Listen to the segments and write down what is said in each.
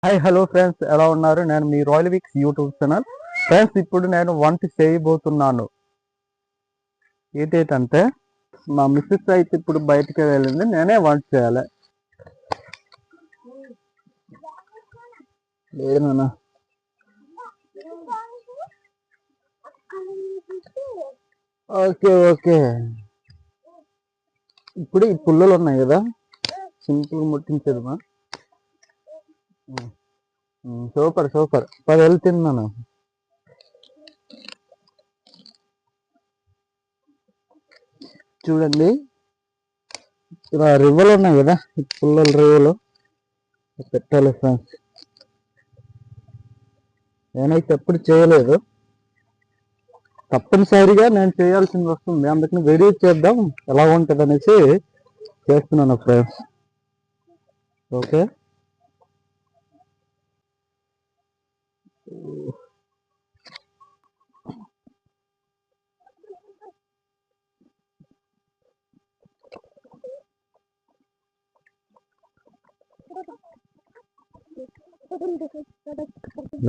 Hi hello friends, ఎలా ఉన్నారు? నేను మీ Royal Vicks YouTube channel. Friends, ఇప్పుడు నేను వంట చేయబోతున్నాను. ఏంటంటే మా మిస్సెస్ అయితే ఇప్పుడు బయటకు వెళ్ళింది, నేనే వంట చేయాలి. లేదన్నా, ఓకే ఓకే. ఇప్పుడు ఈ పుల్లలు ఉన్నాయి కదా, సింపుల్ ముట్టించేదమ్మా. సూపర్ సూపర్, 10 వెళ్తున్నాను. చూడండి, ఇలా రివ్వలు ఉన్నాయి కదా, ఈ పుల్లల రివ్వలు పెట్టాలి ఫ్రెండ్స్. నేనైతే ఎప్పుడు చేయలేదు, తప్పనిసరిగా నేను చేయాల్సింది వస్తుంది, అందుకని వీడియో చేద్దాం ఎలా ఉంటుంది అనేసి చేస్తున్నాను ఫ్రెండ్స్. ఓకే,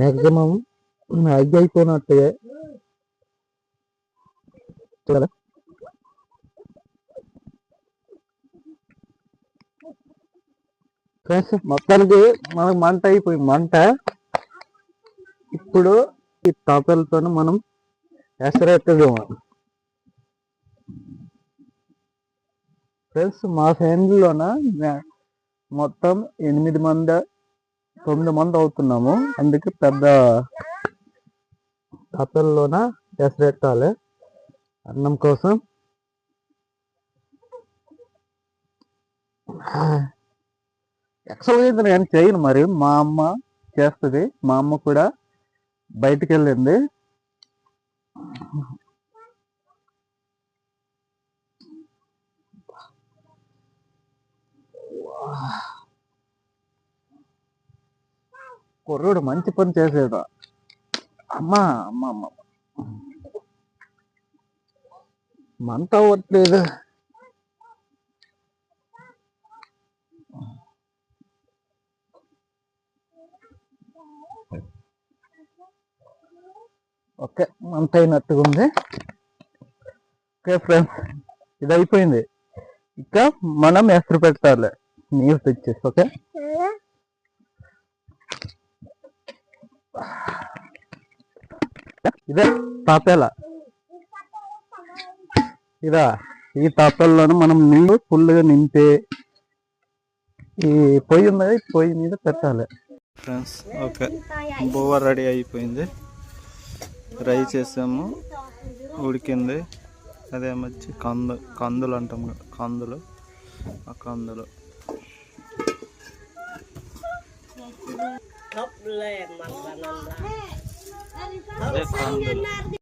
మ్యాక్సిమం ఐదు అయిపోయినట్టే చూడాలి. ఫ్రెండ్స్, మొత్తానికి మనకు మంట అయిపోయింది. మంట ఇప్పుడు ఈ తాపలతో మనం ఎసరెత్తదాము. ఫ్రెండ్స్, మా ఫ్యామిలీలోన మొత్తం 8 మంది 9 మంది అవుతున్నాము, అందుకే పెద్ద తాపల్లోన ఎసరెట్టాలి అన్నం కోసం. యాక్చువల్గా నేను చేయను, మరి మా అమ్మ చేస్తుంది. మా అమ్మ కూడా బయటికి వెళ్ళింది. కుర్రుడు మంచి పని చేసేదా. అమ్మా అమ్మ అమ్మ, మంట అవ్వట్లేదు. ఓకే, మంట అయినట్టుగా ఉంది. ఓకే ఫ్రెండ్స్, ఇది అయిపోయింది. ఇక మనం ఎసరు పెట్టాలి, నీరు తెచ్చేసి. ఓకే, ఇదే తాపేల. ఇదా, ఈ తాపేల్లోనూ మనం నీళ్ళు ఫుల్గా నింపి ఈ పొయ్యి ఉన్నది, పొయ్యి మీద పెట్టాలి ఫ్రెండ్స్. ఓకే, బువ్వ రెడీ అయిపోయింది. రైస్ చేసాము, ఉడికింది. అదేమొచ్చి కందులు అంటాం కదా, కందులు. ఆ కందులు అదే కందులు.